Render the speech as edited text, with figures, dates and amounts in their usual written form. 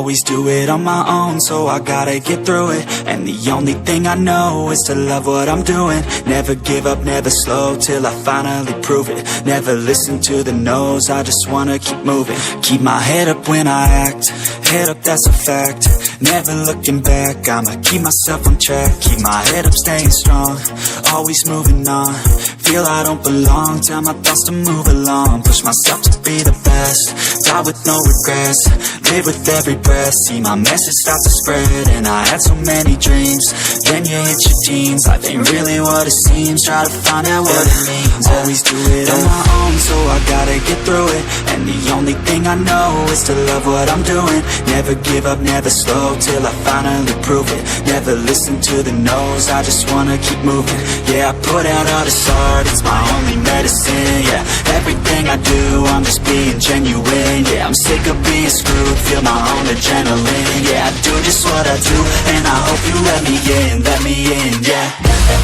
always do it on my own, so I gotta get through it. And the only thing I know is to love what I'm doing. Never give up, never slow, till I finally prove it. Never listen to the no's, I just wanna keep moving. Keep my head up when I act, head up, that's a fact. Never looking back, I'ma keep myself on track. Keep my head up, staying strong, always moving on. Feel I don't belong, tell my thoughts to move along. Push myself to be the best, die with no regrets. Live with every breath, see my message start to spread. And I had so many dreams, then you hit your teens. Life ain't really what it seems, try to find out what it means. Always do it on my own, so I gotta get through it. And the only thing I know is to love what I'm doing. Never give up, never slow, till I finally prove it. Never listen to the no's, I just wanna keep moving. Yeah, I put out all this art, it's my only medicine. Yeah, everything I do, I'm just being genuine. Yeah, I'm sick of being screwed, feel my own adrenaline. Yeah, I do just what I do, and I hope you let me in, yeah.